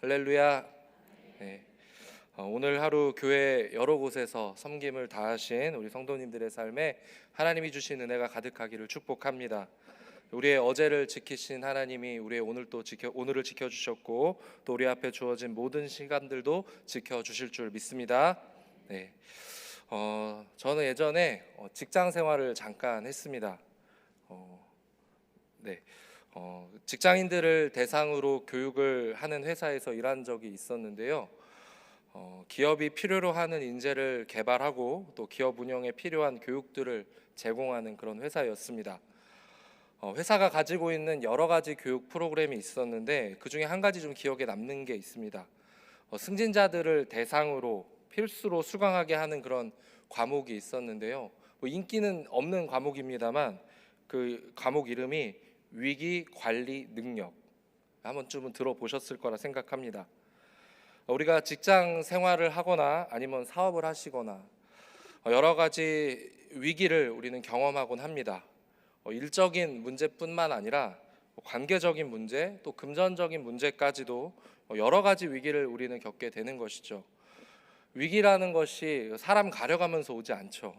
할렐루야. 네. 오늘 하루 교회 여러 곳에서 섬김을 다하신 우리 성도님들의 삶에 하나님이 주신 은혜가 가득하기를 축복합니다. 우리의 어제를 지키신 하나님이 우리의 오늘을 지켜주셨고, 또 우리 앞에 주어진 모든 시간들도 지켜주실 줄 믿습니다. 네. 저는 예전에 직장 생활을 잠깐 했습니다. 네. 직장인들을 대상으로 교육을 하는 회사에서 일한 적이 있었는데요. 기업이 필요로 하는 인재를 개발하고 또 기업 운영에 필요한 교육들을 제공하는 그런 회사였습니다. 회사가 가지고 있는 여러 가지 교육 프로그램이 있었는데 그 중에 한 가지 좀 기억에 남는 게 있습니다. 승진자들을 대상으로 필수로 수강하게 하는 그런 과목이 있었는데요. 인기는 없는 과목입니다만 그 과목 이름이 위기 관리 능력, 한 번쯤은 들어보셨을 거라 생각합니다. 우리가 직장 생활을 하거나 아니면 사업을 하시거나 여러 가지 위기를 우리는 경험하곤 합니다. 일적인 문제뿐만 아니라 관계적인 문제, 또 금전적인 문제까지도 여러 가지 위기를 우리는 겪게 되는 것이죠. 위기라는 것이 사람 가려가면서 오지 않죠.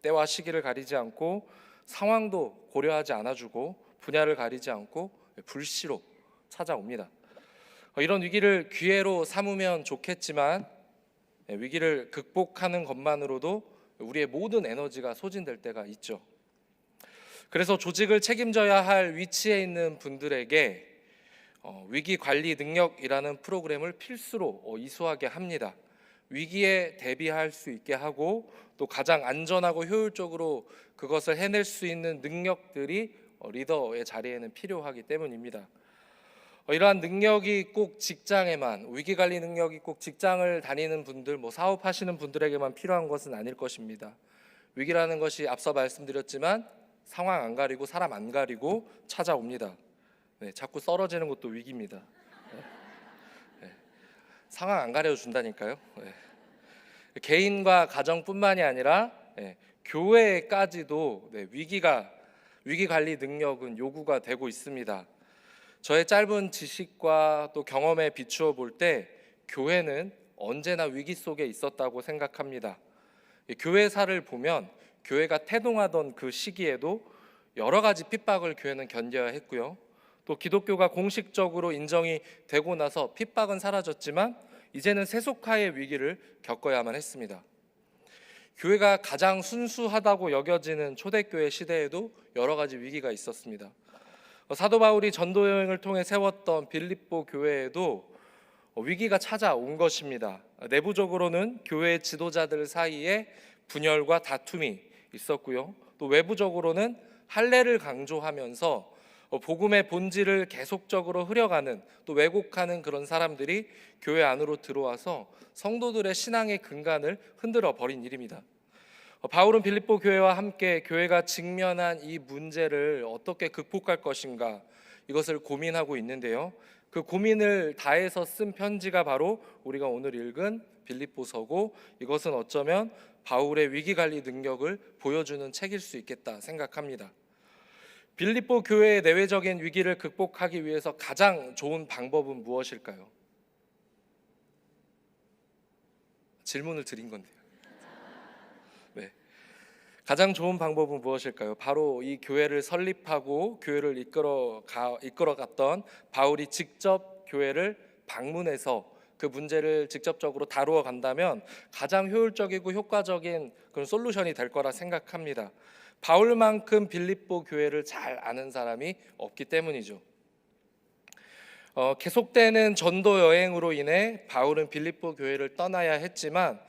때와 시기를 가리지 않고 상황도 고려하지 않아주고 분야를 가리지 않고 불시로 찾아옵니다. 이런 위기를 기회로 삼으면 좋겠지만 위기를 극복하는 것만으로도 우리의 모든 에너지가 소진될 때가 있죠. 그래서 조직을 책임져야 할 위치에 있는 분들에게 위기 관리 능력이라는 프로그램을 필수로 이수하게 합니다. 위기에 대비할 수 있게 하고 또 가장 안전하고 효율적으로 그것을 해낼 수 있는 능력들이 리더의 자리에는 필요하기 때문입니다. 이러한 능력이 꼭 직장에만, 위기관리 능력이 꼭 직장을 다니는 분들, 사업하시는 분들에게만 필요한 것은 아닐 것입니다. 위기라는 것이 앞서 말씀드렸지만 상황 안 가리고 사람 안 가리고 찾아옵니다. 자꾸 썰어지는 것도 위기입니다. 상황 안 가려준다니까요. 개인과 가정뿐만이 아니라 교회까지도 위기 관리 능력은 요구가 되고 있습니다. 저의 짧은 지식과 또 경험에 비추어 볼 때 교회는 언제나 위기 속에 있었다고 생각합니다. 교회사를 보면 교회가 태동하던 그 시기에도 여러 가지 핍박을 교회는 견뎌야 했고요. 또 기독교가 공식적으로 인정이 되고 나서 핍박은 사라졌지만 이제는 세속화의 위기를 겪어야만 했습니다. 교회가 가장 순수하다고 여겨지는 초대교회 시대에도 여러 가지 위기가 있었습니다. 사도 바울이 전도 여행을 통해 세웠던 빌립보 교회에도 위기가 찾아온 것입니다. 내부적으로는 교회 지도자들 사이에 분열과 다툼이 있었고요. 또 외부적으로는 할례를 강조하면서 복음의 본질을 계속적으로 흐려가는, 또 왜곡하는 그런 사람들이 교회 안으로 들어와서 성도들의 신앙의 근간을 흔들어 버린 일입니다. 바울은 빌립보 교회와 함께 교회가 직면한 이 문제를 어떻게 극복할 것인가, 이것을 고민하고 있는데요. 그 고민을 다해서 쓴 편지가 바로 우리가 오늘 읽은 빌립보서고, 이것은 어쩌면 바울의 위기관리 능력을 보여주는 책일 수 있겠다 생각합니다. 빌립보 교회의 내외적인 위기를 극복하기 위해서 가장 좋은 방법은 무엇일까요? 질문을 드린 건데요. 가장 좋은 방법은 무엇일까요? 바로 이 교회를 설립하고 교회를 이끌어갔던 바울이 직접 교회를 방문해서 그 문제를 직접적으로 다루어 간다면 가장 효율적이고 효과적인 그런 솔루션이 될 거라 생각합니다. 바울만큼 빌립보 교회를 잘 아는 사람이 없기 때문이죠. 계속되는 전도 여행으로 인해 바울은 빌립보 교회를 떠나야 했지만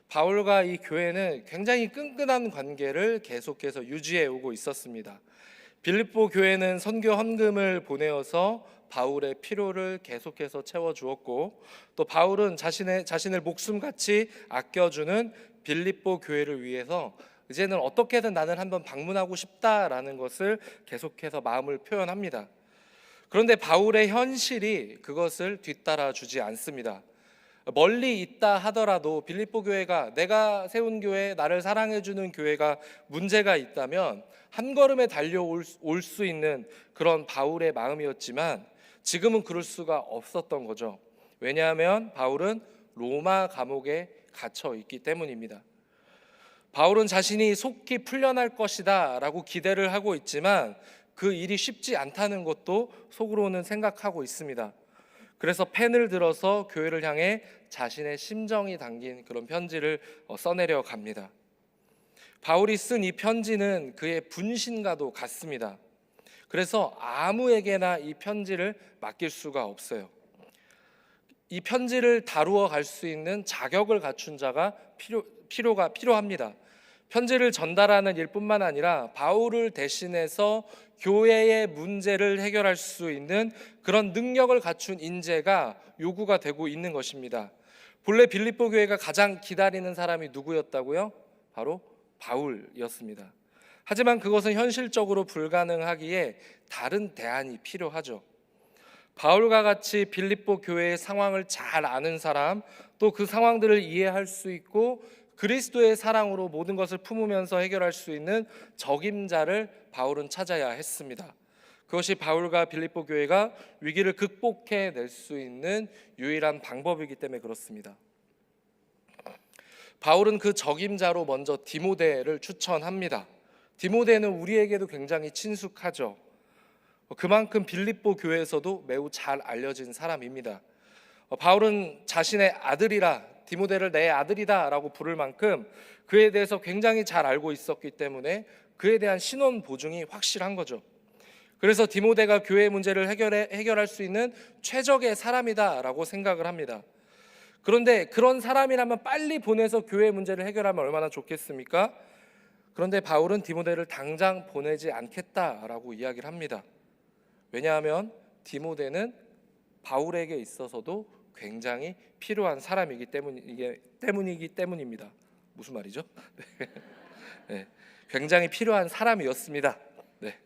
바울과 이 교회는 굉장히 끈끈한 관계를 계속해서 유지해 오고 있었습니다. 빌립보 교회는 선교 헌금을 보내어서 바울의 필요를 계속해서 채워주었고, 또 바울은 자신을 목숨같이 아껴주는 빌립보 교회를 위해서 이제는 어떻게든 나는 한번 방문하고 싶다라는 것을 계속해서 마음을 표현합니다. 그런데 바울의 현실이 그것을 뒤따라 주지 않습니다. 멀리 있다 하더라도 빌립보 교회가, 내가 세운 교회, 나를 사랑해주는 교회가 문제가 있다면 한 걸음에 달려올 수 있는 그런 바울의 마음이었지만 지금은 그럴 수가 없었던 거죠. 왜냐하면 바울은 로마 감옥에 갇혀 있기 때문입니다. 바울은 자신이 속히 풀려날 것이다 라고 기대를 하고 있지만 그 일이 쉽지 않다는 것도 속으로는 생각하고 있습니다. 그래서 펜을 들어서 교회를 향해 자신의 심정이 담긴 그런 편지를 써내려 갑니다. 바울이 쓴 이 편지는 그의 분신과도 같습니다. 그래서 아무에게나 이 편지를 맡길 수가 없어요. 이 편지를 다루어 갈 수 있는 자격을 갖춘 자가 필요합니다. 편지를 전달하는 일뿐만 아니라 바울을 대신해서 교회의 문제를 해결할 수 있는 그런 능력을 갖춘 인재가 요구가 되고 있는 것입니다. 본래 빌립보 교회가 가장 기다리는 사람이 누구였다고요? 바로 바울이었습니다. 하지만 그것은 현실적으로 불가능하기에 다른 대안이 필요하죠. 바울과 같이 빌립보 교회의 상황을 잘 아는 사람, 또 그 상황들을 이해할 수 있고 그리스도의 사랑으로 모든 것을 품으면서 해결할 수 있는 적임자를 바울은 찾아야 했습니다. 그것이 바울과 빌립보 교회가 위기를 극복해낼 수 있는 유일한 방법이기 때문에 그렇습니다. 바울은 그 적임자로 먼저 디모데를 추천합니다. 디모데는 우리에게도 굉장히 친숙하죠. 그만큼 빌립보 교회에서도 매우 잘 알려진 사람입니다. 바울은 자신의 아들이라, 디모데를 내 아들이다 라고 부를 만큼 그에 대해서 굉장히 잘 알고 있었기 때문에 그에 대한 신원 보증이 확실한 거죠. 그래서 디모데가 교회의 문제를 해결할 수 있는 최적의 사람이다 라고 생각을 합니다. 그런데 그런 사람이라면 빨리 보내서 교회의 문제를 해결하면 얼마나 좋겠습니까? 그런데 바울은 디모데를 당장 보내지 않겠다라고 이야기를 합니다. 왜냐하면 디모데는 바울에게 있어서도 굉장히 필요한 사람이기 때문입니다. 무슨 말이죠? 네, 굉장히 필요한 사람이었습니다. 네.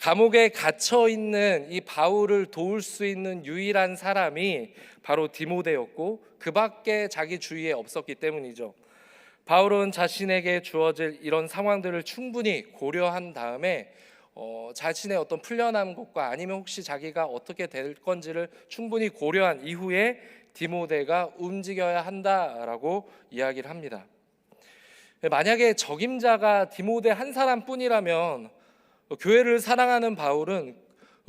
감옥에 갇혀 있는 이 바울을 도울 수 있는 유일한 사람이 바로 디모데였고 그밖에 자기 주위에 없었기 때문이죠. 바울은 자신에게 주어질 이런 상황들을 충분히 고려한 다음에 자신의 어떤 풀려난 것과 아니면 혹시 자기가 어떻게 될 건지를 충분히 고려한 이후에 디모데가 움직여야 한다라고 이야기를 합니다. 만약에 적임자가 디모데 한 사람뿐이라면 교회를 사랑하는 바울은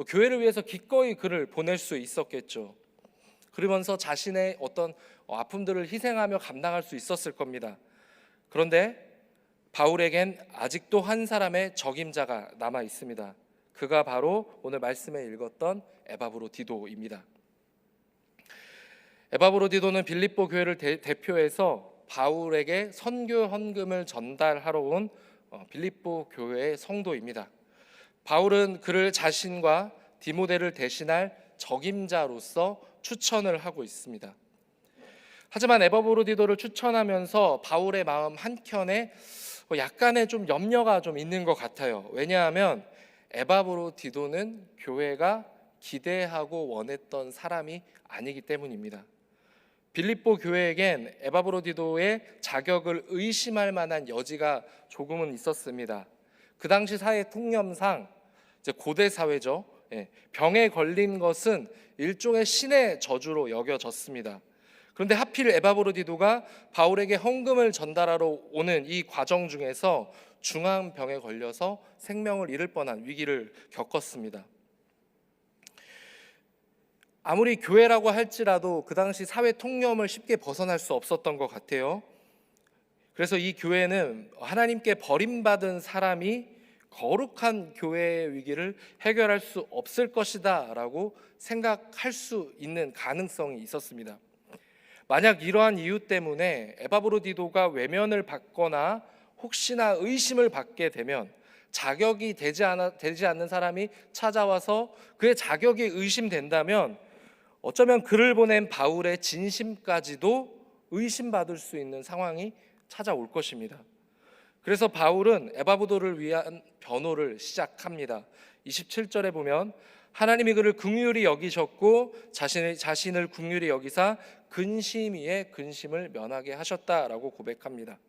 교회를 위해서 기꺼이 그를 보낼 수 있었겠죠. 그러면서 자신의 어떤 아픔들을 희생하며 감당할 수 있었을 겁니다. 그런데 바울에겐 아직도 한 사람의 적임자가 남아 있습니다. 그가 바로 오늘 말씀에 읽었던 에바브로디도입니다. 에바브로디도는 빌립보 교회를 대표해서 바울에게 선교 헌금을 전달하러 온 빌립보 교회의 성도입니다. 바울은 그를 자신과 디모데를 대신할 적임자로서 추천을 하고 있습니다. 하지만 에바브로디도를 추천하면서 바울의 마음 한켠에 약간의 좀 염려가 좀 있는 것 같아요. 왜냐하면 에바브로디도는 교회가 기대하고 원했던 사람이 아니기 때문입니다. 빌립보 교회에겐 에바브로디도의 자격을 의심할 만한 여지가 조금은 있었습니다. 그 당시 사회 통념상 이제 고대 사회죠. 병에 걸린 것은 일종의 신의 저주로 여겨졌습니다. 그런데 하필 에바브로디도가 바울에게 헌금을 전달하러 오는 이 과정 중에서 중한 병에 걸려서 생명을 잃을 뻔한 위기를 겪었습니다. 아무리 교회라고 할지라도 그 당시 사회 통념을 쉽게 벗어날 수 없었던 것 같아요. 그래서 이 교회는 하나님께 버림받은 사람이 거룩한 교회의 위기를 해결할 수 없을 것이다 라고 생각할 수 있는 가능성이 있었습니다. 만약 이러한 이유 때문에 에바브로디도가 외면을 받거나 혹시나 의심을 받게 되면 자격이 되지 않는 사람이 찾아와서 그의 자격이 의심된다면 어쩌면 그를 보낸 바울의 진심까지도 의심받을 수 있는 상황이 찾아올 것입니다. 그래서 바울은 에바브로디도를 위한 변호를 시작합니다. 27절에 보면 하나님이 그를 긍휼히 여기셨고 자신을 긍휼히 여기사 근심 위에 근심을 면하게 하셨다라고 고백합니다.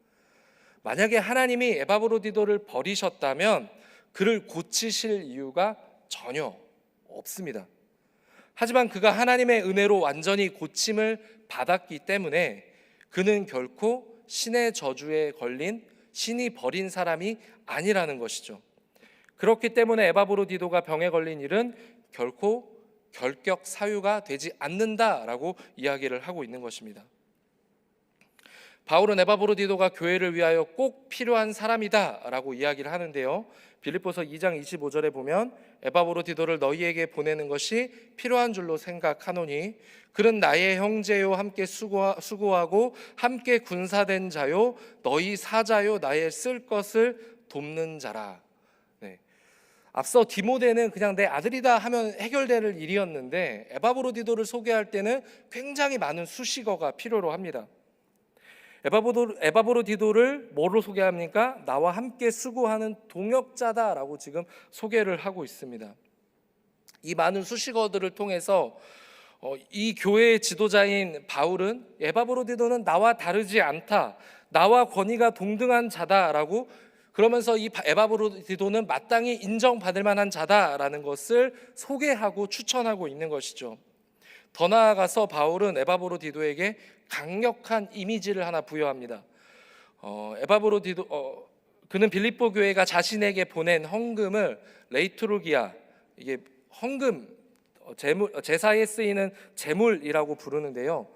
만약에 하나님이 에바브로디도를 버리셨다면 그를 고치실 이유가 전혀 없습니다. 하지만 그가 하나님의 은혜로 완전히 고침을 받았기 때문에 그는 결코 신의 저주에 걸린, 신이 버린 사람이 아니라는 것이죠. 그렇기 때문에 에바브로디도가 병에 걸린 일은 결코 결격 사유가 되지 않는다라고 이야기를 하고 있는 것입니다. 바울은 에바브로디도가 교회를 위하여 꼭 필요한 사람이다라고 이야기를 하는데요. 빌립보서 2장 25절에 보면 에바브로디도를 너희에게 보내는 것이 필요한 줄로 생각하노니 그는 나의 형제요 함께 수고하고 함께 군사된 자요 너희 사자요 나의 쓸 것을 돕는 자라. 네. 앞서 디모데는 그냥 내 아들이다 하면 해결될 일이었는데 에바브로디도를 소개할 때는 굉장히 많은 수식어가 필요로 합니다. 에바브로디도를 뭐로 소개합니까? 나와 함께 수고하는 동역자다라고 지금 소개를 하고 있습니다. 이 많은 수식어들을 통해서 이 교회의 지도자인 바울은 에바브로디도는 나와 다르지 않다, 나와 권위가 동등한 자다라고, 그러면서 이 에바브로디도는 마땅히 인정받을 만한 자다라는 것을 소개하고 추천하고 있는 것이죠. 더 나아가서 바울은 에바브로디도에게 강력한 이미지를 하나 부여합니다. 그는 빌립보 교회가 자신에게 보낸 헌금을 레이투르기아, 이게 헌금, 제사에 쓰이는 제물이라고 부르는데요.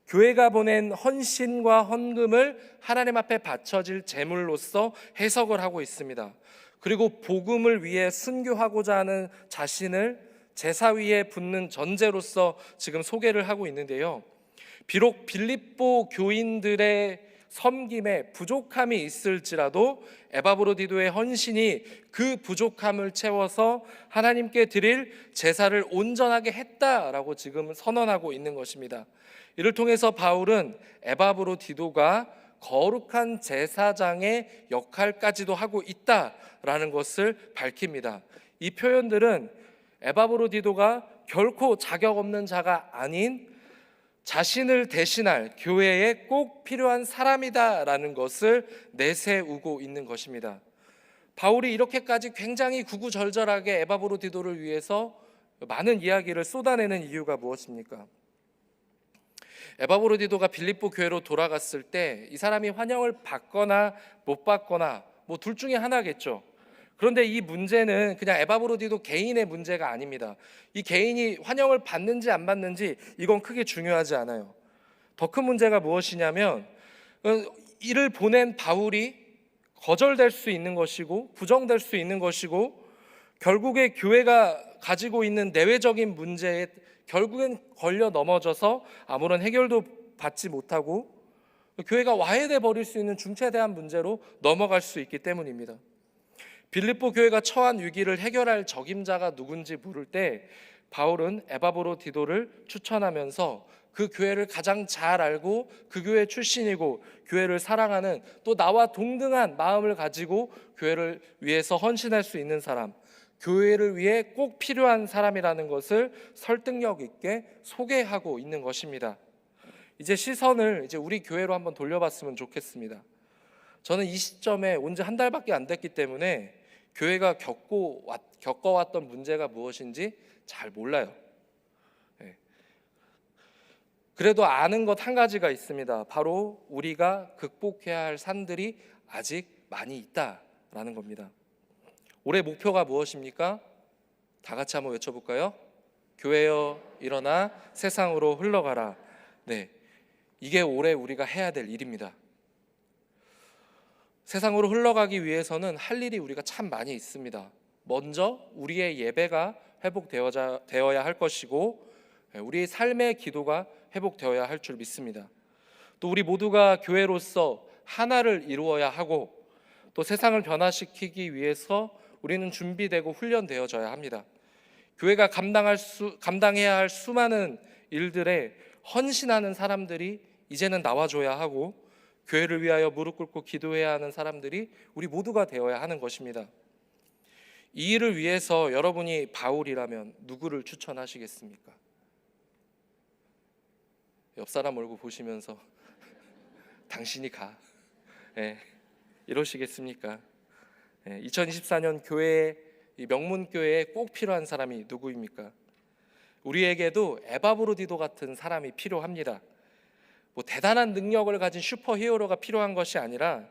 교회가 보낸 헌신과 헌금을 하나님 앞에 바쳐질 제물로서 해석을 하고 있습니다. 그리고 복음을 위해 순교하고자 하는 자신을 제사 위에 붓는 전제로서 지금 소개를 하고 있는데요. 비록 빌립보 교인들의 섬김에 부족함이 있을지라도 에바브로디도의 헌신이 그 부족함을 채워서 하나님께 드릴 제사를 온전하게 했다라고 지금 선언하고 있는 것입니다. 이를 통해서 바울은 에바브로디도가 거룩한 제사장의 역할까지도 하고 있다라는 것을 밝힙니다. 이 표현들은 에바브로디도가 결코 자격 없는 자가 아닌 자신을 대신할 교회에 꼭 필요한 사람이다라는 것을 내세우고 있는 것입니다. 바울이 이렇게까지 굉장히 구구절절하게 에바브로디도를 위해서 많은 이야기를 쏟아내는 이유가 무엇입니까? 에바브로디도가 빌립보 교회로 돌아갔을 때 이 사람이 환영을 받거나 못 받거나 뭐 둘 중에 하나겠죠. 그런데 이 문제는 그냥 에바브로디도 개인의 문제가 아닙니다. 이 개인이 환영을 받는지 안 받는지 이건 크게 중요하지 않아요. 더 큰 문제가 무엇이냐면 이를 보낸 바울이 거절될 수 있는 것이고 부정될 수 있는 것이고 결국에 교회가 가지고 있는 내외적인 문제에 결국엔 걸려 넘어져서 아무런 해결도 받지 못하고 교회가 와해돼 버릴 수 있는 중차대한 문제로 넘어갈 수 있기 때문입니다. 빌립보 교회가 처한 위기를 해결할 적임자가 누군지 물을 때 바울은 에바브로디도를 추천하면서 그 교회를 가장 잘 알고 그 교회 출신이고 교회를 사랑하는 또 나와 동등한 마음을 가지고 교회를 위해서 헌신할 수 있는 사람, 교회를 위해 꼭 필요한 사람이라는 것을 설득력 있게 소개하고 있는 것입니다. 이제 시선을 우리 교회로 한번 돌려봤으면 좋겠습니다. 저는 이 시점에 온 지 한 달밖에 안 됐기 때문에 교회가 겪어왔던 문제가 무엇인지 잘 몰라요. 그래도 아는 것 한 가지가 있습니다. 바로 우리가 극복해야 할 산들이 아직 많이 있다라는 겁니다. 올해 목표가 무엇입니까? 다 같이 한번 외쳐볼까요? 교회여 일어나 세상으로 흘러가라. 네, 이게 올해 우리가 해야 될 일입니다. 세상으로 흘러가기 위해서는 할 일이 우리가 참 많이 있습니다. 먼저 우리의 예배가 회복되어야 할 것이고 우리의 삶의 기도가 회복되어야 할 줄 믿습니다. 또 우리 모두가 교회로서 하나를 이루어야 하고 또 세상을 변화시키기 위해서 우리는 준비되고 훈련되어져야 합니다. 교회가 감당해야 할 수많은 일들에 헌신하는 사람들이 이제는 나와줘야 하고 교회를 위하여 무릎 꿇고 기도해야 하는 사람들이 우리 모두가 되어야 하는 것입니다. 이 일을 위해서 여러분이 바울이라면 누구를 추천하시겠습니까? 옆 사람 얼굴 보시면서 당신이 가. 이러시겠습니까? 2024년 교회의 명문교회에 꼭 필요한 사람이 누구입니까? 우리에게도 에바브로디도 같은 사람이 필요합니다. 뭐 대단한 능력을 가진 슈퍼히어로가 필요한 것이 아니라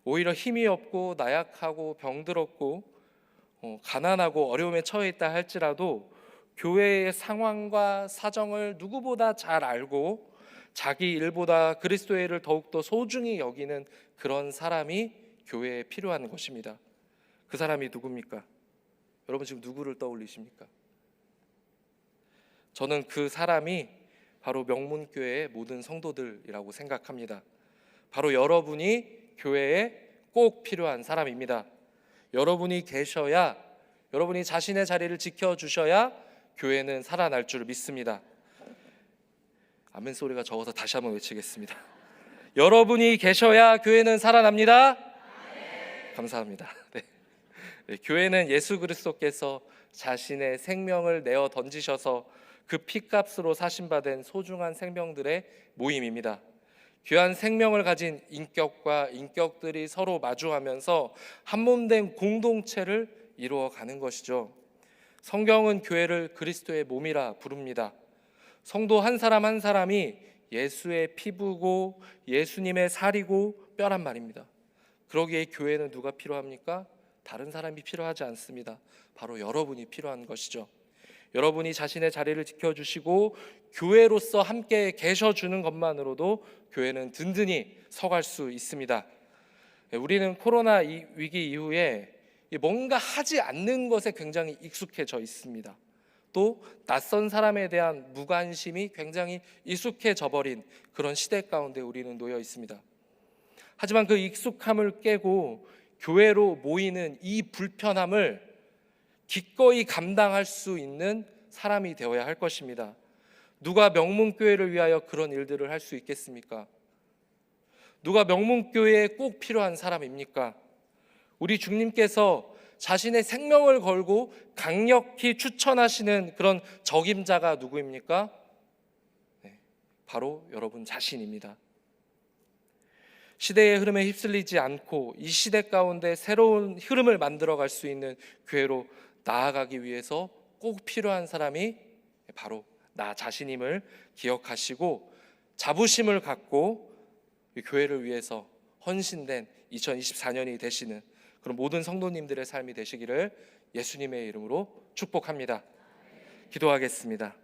오히려 힘이 없고 나약하고 병들었고 가난하고 어려움에 처해 있다 할지라도 교회의 상황과 사정을 누구보다 잘 알고 자기 일보다 그리스도의 일을 더욱더 소중히 여기는 그런 사람이 교회에 필요한 것입니다. 그 사람이 누굽니까? 여러분 지금 누구를 떠올리십니까? 저는 그 사람이 바로 명문교회의 모든 성도들이라고 생각합니다. 바로 여러분이 교회에 꼭 필요한 사람입니다. 여러분이 계셔야, 여러분이 자신의 자리를 지켜주셔야 교회는 살아날 줄 믿습니다. 아멘 소리가 적어서 다시 한번 외치겠습니다. 여러분이 계셔야 교회는 살아납니다. 감사합니다. 네, 교회는 예수 그리스도께서 자신의 생명을 내어 던지셔서 그 피값으로 사신받은 소중한 생명들의 모임입니다. 귀한 생명을 가진 인격과 인격들이 서로 마주하면서 한몸된 공동체를 이루어가는 것이죠. 성경은 교회를 그리스도의 몸이라 부릅니다. 성도 한 사람 한 사람이 예수의 피부고 예수님의 살이고 뼈란 말입니다. 그러기에 교회는 누가 필요합니까? 다른 사람이 필요하지 않습니다. 바로 여러분이 필요한 것이죠. 여러분이 자신의 자리를 지켜주시고 교회로서 함께 계셔주는 것만으로도 교회는 든든히 서갈 수 있습니다. 우리는 코로나 위기 이후에 뭔가 하지 않는 것에 굉장히 익숙해져 있습니다. 또 낯선 사람에 대한 무관심이 굉장히 익숙해져 버린 그런 시대 가운데 우리는 놓여 있습니다. 하지만 그 익숙함을 깨고 교회로 모이는 이 불편함을 기꺼이 감당할 수 있는 사람이 되어야 할 것입니다. 누가 명문교회를 위하여 그런 일들을 할 수 있겠습니까? 누가 명문교회에 꼭 필요한 사람입니까? 우리 주님께서 자신의 생명을 걸고 강력히 추천하시는 그런 적임자가 누구입니까? 네, 바로 여러분 자신입니다. 시대의 흐름에 휩쓸리지 않고 이 시대 가운데 새로운 흐름을 만들어갈 수 있는 교회로 나아가기 위해서 꼭 필요한 사람이 바로 나 자신임을 기억하시고 자부심을 갖고 교회를 위해서 헌신된 2024년이 되시는 그런 모든 성도님들의 삶이 되시기를 예수님의 이름으로 축복합니다. 기도하겠습니다.